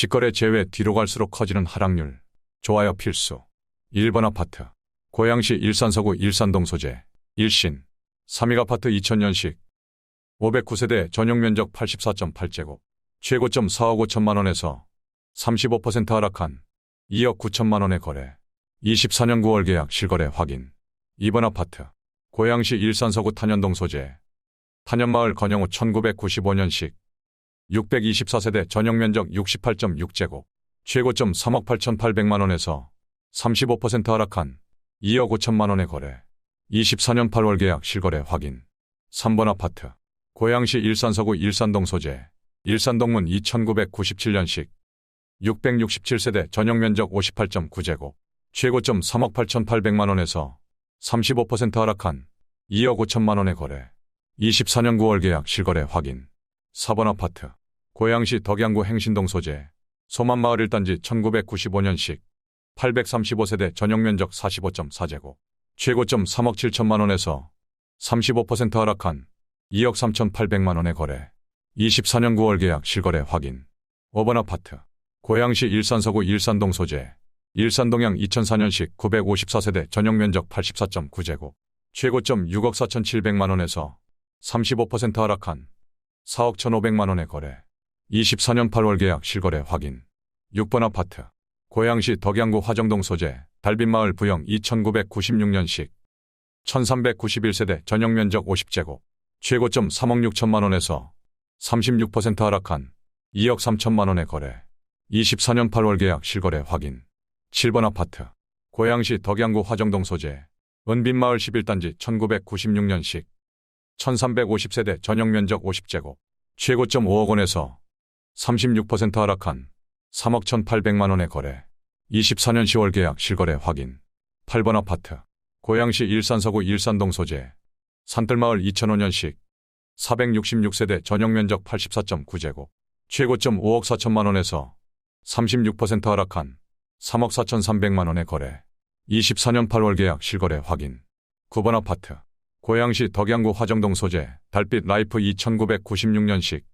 직거래 제외 뒤로 갈수록 커지는 하락률. 좋아요 필수. 1번 아파트. 고양시 일산서구 일산동 소재. 일신. 3익 아파트 2000년식. 509세대 전용면적 84.8제곱. 최고점 4억 5천만 원에서 35% 하락한 2억 9천만 원의 거래. 24년 9월 계약 실거래 확인. 2번 아파트. 고양시 일산서구 탄현동 소재. 탄현마을 건영호 1995년식. 624세대 전용면적 68.6제곱. 최고점 3억 8,800만 원에서 35% 하락한 2억 5천만 원의 거래. 24년 8월 계약 실거래 확인. 3번 아파트. 고양시 일산서구 일산동 소재. 일산동문 2997년식. 667세대 전용면적 58.9제곱. 최고점 3억 8,800만 원에서 35% 하락한 2억 5천만 원의 거래. 24년 9월 계약 실거래 확인. 4번 아파트. 고양시 덕양구 행신동 소재. 소만마을 1단지 1995년식. 835세대 전용면적 45.4제곱. 최고점 3억 7천만 원에서 35% 하락한 2억 3,800만 원의 거래. 24년 9월 계약 실거래 확인. 5번 아파트. 고양시 일산서구 일산동 소재. 일산동양 2004년식 954세대 전용면적 84.9제곱. 최고점 6억 4,700만 원에서 35% 하락한 4억 1,500만 원의 거래. 24년 8월 계약 실거래 확인. 6번 아파트. 고양시 덕양구 화정동 소재. 달빛마을 부영 2996년식. 1391세대 전용면적 50제곱. 최고점 3억 6천만 원에서 36% 하락한 2억 3천만 원의 거래. 24년 8월 계약 실거래 확인. 7번 아파트. 고양시 덕양구 화정동 소재. 은빛마을 11단지 1996년식. 1350세대 전용면적 50제곱. 최고점 5억 원에서 36% 하락한 3억 1,800만 원의 거래. 24년 10월 계약 실거래 확인. 8번 아파트. 고양시 일산서구 일산동 소재. 산뜰마을 2005년식. 466세대 전용면적 84.9제곱. 최고점 5억 4천만 원에서 36% 하락한 3억 4,300만 원의 거래. 24년 8월 계약 실거래 확인. 9번 아파트. 고양시 덕양구 화정동 소재. 달빛 라이프 2996년식.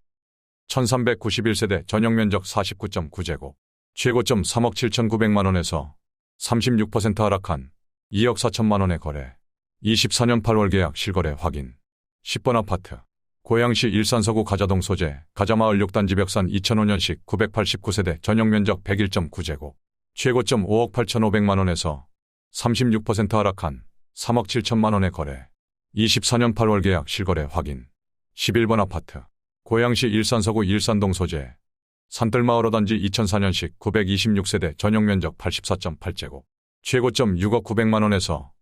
1391세대 전용면적 49.9제곱. 최고점 3억 7,900만 원에서 36% 하락한 2억 4천만 원의 거래. 24년 8월 계약 실거래 확인. 10번 아파트. 고양시 일산서구 가자동 소재. 가자마을 6단지 벽산 2005년식 989세대 전용면적 101.9제곱. 최고점 5억 8,500만 원에서 36% 하락한 3억 7천만 원의 거래. 24년 8월 계약 실거래 확인. 11번 아파트. 고양시 일산서구 일산동 소재. 산뜰마을 5단지 2004년식 926세대 전용면적 84.8제곱. 최고점 6억 900만 원에서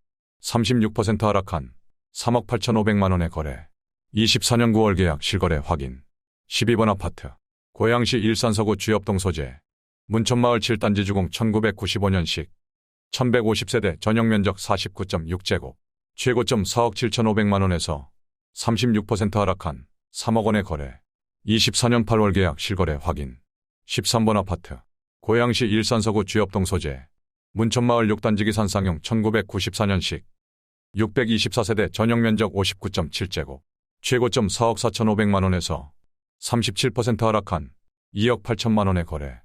36% 하락한 3억 8,500만 원의 거래. 24년 9월 계약 실거래 확인. 12번 아파트. 고양시 일산서구 주엽동 소재. 문천마을 7단지 주공 1995년식. 1150세대 전용면적 49.6제곱. 최고점 4억 7,500만 원에서 36% 하락한 3억 원의 거래. 24년 8월 계약 실거래 확인. 13번 아파트. 고양시 일산서구 주엽동 소재. 문천마을 6단지 기산상용 1994년식. 624세대 전용면적 59.7제곱. 최고점 4억 4,500만 원에서 37% 하락한 2억 8천만 원의 거래.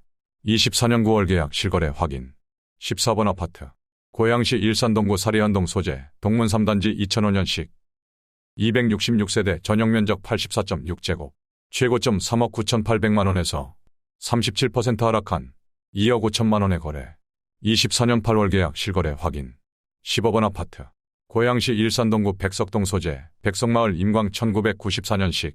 24년 9월 계약 실거래 확인. 14번 아파트. 고양시 일산동구 사리안동 소재. 동문 3단지 2005년식. 266세대 전용면적 84.6제곱. 최고점 3억 9,800만 원에서 37% 하락한 2억 5천만 원의 거래. 24년 8월 계약 실거래 확인. 15번 아파트. 고양시 일산동구 백석동 소재. 백석마을 임광 1994년식.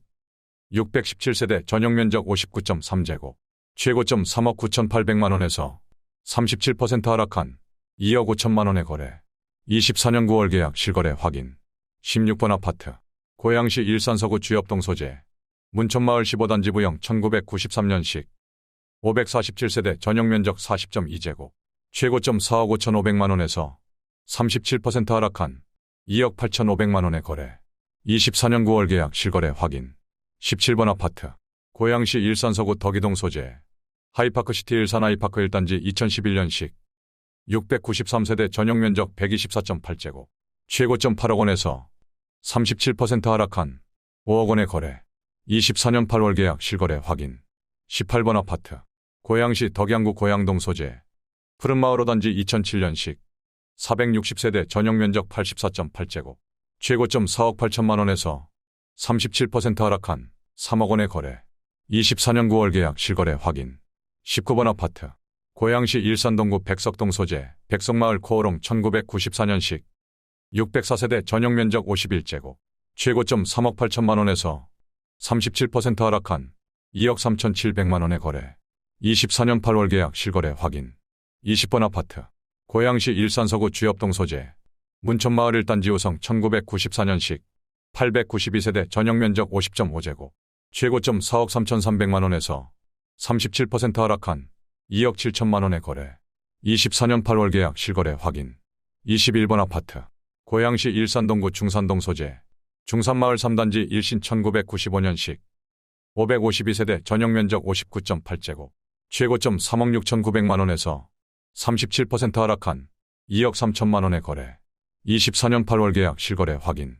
617세대 전용면적 59.3제곱. 최고점 3억 9,800만 원에서 37% 하락한 2억 5천만 원의 거래. 24년 9월 계약 실거래 확인. 16번 아파트. 고양시 일산서구 주엽동 소재. 문천마을 15단지 부영 1993년식. 547세대 전용면적 40.2제곱. 최고점 4억 5,500만 원에서 37% 하락한 2억 8,500만 원의 거래. 24년 9월 계약 실거래 확인. 17번 아파트. 고양시 일산서구 덕이동 소재. 하이파크시티 일산 하이파크 1단지 2011년식. 693세대 전용면적 124.8제곱. 최고점 8억 원에서 37% 하락한 5억 원의 거래. 24년 8월 계약 실거래 확인. 18번 아파트. 고양시 덕양구 고양동 소재. 푸른마을 5단지 2007년식. 460세대 전용면적 84.8제곱. 최고점 4억 8천만 원에서 37% 하락한 3억 원의 거래. 24년 9월 계약 실거래 확인. 19번 아파트. 고양시 일산동구 백석동 소재. 백석마을 코오롱 1994년식. 604세대 전용면적 51제곱. 최고점 3억 8천만 원에서 37% 하락한 2억 3천7백만 원의 거래. 24년 8월 계약 실거래 확인. 20번 아파트. 고양시 일산서구 주엽동 소재. 문천마을 1단지 호성 1994년식. 892세대 전용면적 50.5제곱. 최고점 4억 3천3백만 원에서 37% 하락한 2억 7천만 원의 거래. 24년 8월 계약 실거래 확인. 21번 아파트. 고양시 일산동구 중산동 소재. 중산마을 3단지 일신 1995년식. 552세대 전용면적 59.8제곱. 최고점 3억 6천9백만 원에서 37% 하락한 2억 3천만 원의 거래. 24년 8월 계약 실거래 확인.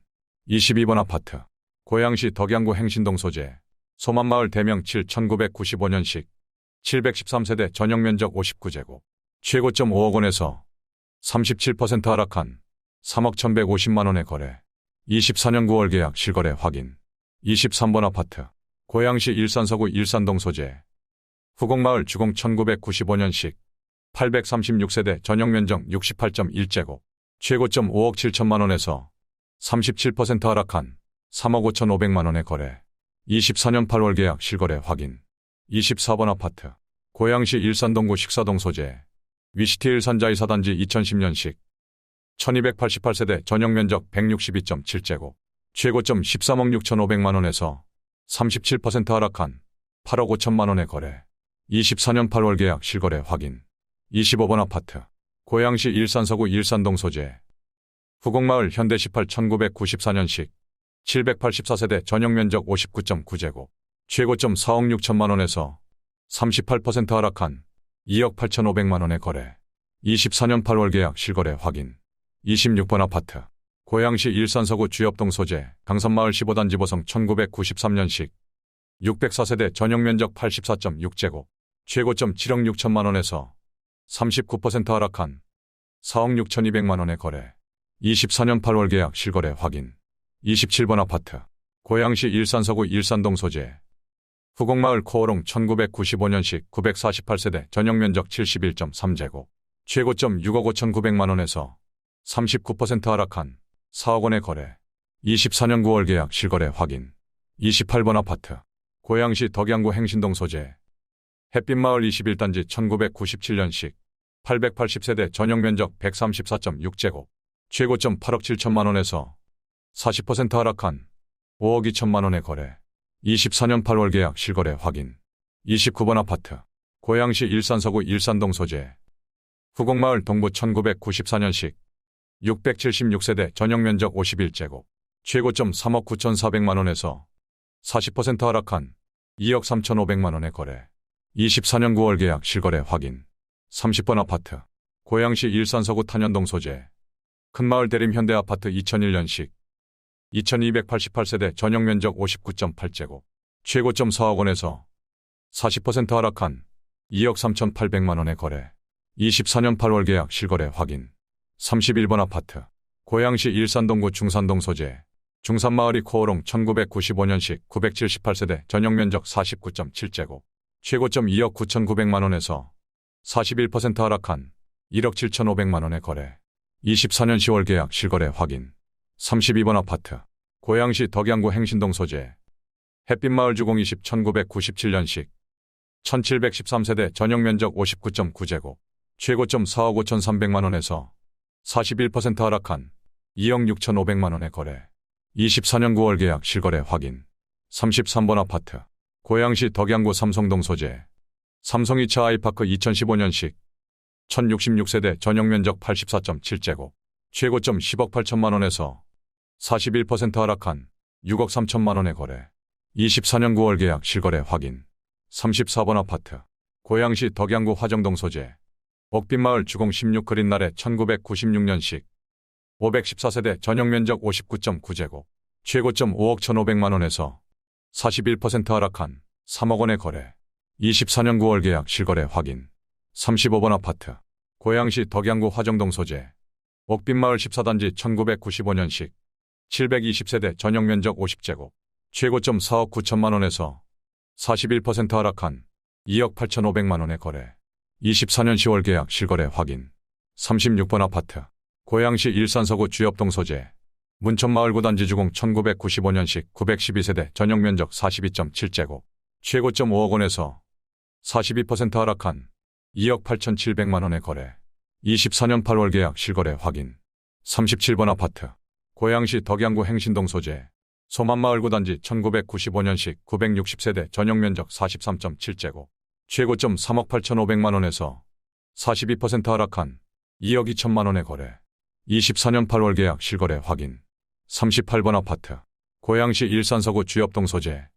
22번 아파트. 고양시 덕양구 행신동 소재. 소만마을 대명 7 1995년식. 713세대 전용면적 59제곱. 최고점 5억 원에서 37% 하락한 3억 1150만 원의 거래. 24년 9월 계약 실거래 확인. 23번 아파트. 고양시 일산서구 일산동 소재. 후곡마을 주공 1995년식. 836세대 전용면적 68.1제곱. 최고점 5억 7천만 원에서 37% 하락한 3억 5천5백만 원의 거래. 24년 8월 계약 실거래 확인. 24번 아파트. 고양시 일산동구 식사동 소재. 위시티 일산자이 4단지 2010년식. 1288세대 전용면적 162.7제곱. 최고점 13억 6천5백만 원에서 37% 하락한 8억 5천만 원의 거래. 24년 8월 계약 실거래 확인. 25번 아파트. 고양시 일산서구 일산동 소재. 후곡마을 현대 18 1994년식. 784세대 전용면적 59.9제곱. 최고점 4억 6천만 원에서 38% 하락한 2억 8천5백만 원의 거래. 24년 8월 계약 실거래 확인. 26번 아파트. 고양시 일산서구 주엽동 소재. 강선마을 15단지 보성 1993년식. 604세대 전용면적 84.6제곱. 최고점 7억 6천만 원에서 39% 하락한 4억 6천2백만 원의 거래. 24년 8월 계약 실거래 확인. 27번 아파트. 고양시 일산서구 일산동 소재. 후곡마을 코오롱 1995년식 948세대 전용면적 71.3제곱. 최고점 6억 5천9백만 원에서 39% 하락한 4억 원의 거래. 24년 9월 계약 실거래 확인. 28번 아파트. 고양시 덕양구 행신동 소재. 햇빛마을 21단지 1997년식. 880세대 전용면적 134.6제곱. 최고점 8억 7천만 원에서 40% 하락한 5억 2천만 원의 거래. 24년 8월 계약 실거래 확인. 29번 아파트. 고양시 일산서구 일산동 소재. 후곡마을 동부 1994년식. 676세대 전용면적 51제곱. 최고점 3억 9천4백만 원에서 40% 하락한 2억 3천5백만 원의 거래. 24년 9월 계약 실거래 확인. 30번 아파트. 고양시 일산서구 탄현동 소재. 큰마을 대림 현대아파트 2001년식. 2288세대 전용면적 59.8제곱. 최고점 4억 원에서 40% 하락한 2억 3천8백만 원의 거래. 24년 8월 계약 실거래 확인. 31번 아파트. 고양시 일산동구 중산동 소재. 중산마을이 코오롱 1995년식 978세대 전용면적 49.7제곱. 최고점 2억 9천9백만 원에서 41% 하락한 1억 7천5백만 원의 거래. 24년 10월 계약 실거래 확인. 32번 아파트. 고양시 덕양구 행신동 소재. 햇빛마을 주공 20 1997년식. 1713세대 전용면적 59.9제곱. 최고점 4억 5천3백만 원에서 41% 하락한 2억 6천5백만 원의 거래. 24년 9월 계약 실거래 확인. 33번 아파트. 고양시 덕양구 삼성동 소재. 삼성 2차 아이파크 2015년식. 1066세대 전용면적 84.7제곱. 최고점 10억 8천만 원에서 41% 하락한 6억 3천만 원의 거래. 24년 9월 계약 실거래 확인. 34번 아파트. 고양시 덕양구 화정동 소재. 옥빈마을 주공 16 그린날에 1996년식. 514세대 전용면적 59.9제곱. 최고점 5억 1,500만 원에서 41% 하락한 3억 원의 거래. 24년 9월 계약 실거래 확인. 35번 아파트. 고양시 덕양구 화정동 소재. 옥빈마을 14단지 1995년식. 720세대 전용면적 50제곱. 최고점 4억 9천만 원에서 41% 하락한 2억 8천5백만 원에 거래. 24년 10월 계약 실거래 확인. 36번 아파트. 고양시 일산서구 주엽동 소재. 문천마을 9단지 주공 1995년식 912세대 전용면적 42.7제곱. 최고점 5억 원에서 42% 하락한 2억 8천7백만 원에 거래. 24년 8월 계약 실거래 확인. 37번 아파트. 고양시 덕양구 행신동 소재. 소만마을 9단지 1995년식 960세대 전용면적 43.7제곱. 최고점 3억 8천5백만 원에서 42% 하락한 2억 2천만 원에 거래. 24년 8월 계약 실거래 확인. 38번 아파트. 고양시 일산서구 주엽동 소재.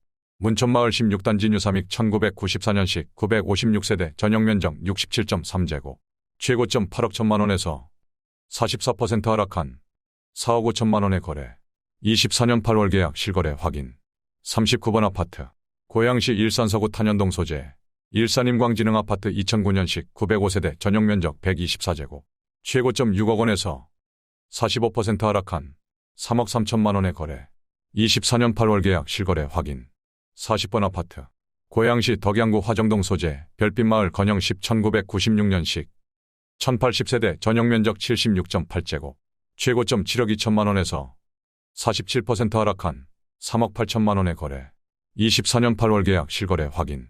문천마을 16단지 뉴삼익 1994년식 956세대 전용면적 67.3제곱. 최고점 8억 1천만 원에서 44% 하락한 4억 5천만 원에 거래. 24년 8월 계약 실거래 확인. 39번 아파트. 고양시 일산서구 탄현동 소재. 일산임광진흥아파트 2009년식 905세대 전용면적 124제곱. 최고점 6억 원에서 45% 하락한 3억 3천만 원에 거래. 24년 8월 계약 실거래 확인. 40번 아파트. 고양시 덕양구 화정동 소재. 별빛마을 건영십 1996년식 1080세대 전용면적 76.8제곱. 최고점 7억 2천만 원에서 47% 하락한 3억 8천만 원에 거래. 24년 8월 계약 실거래 확인.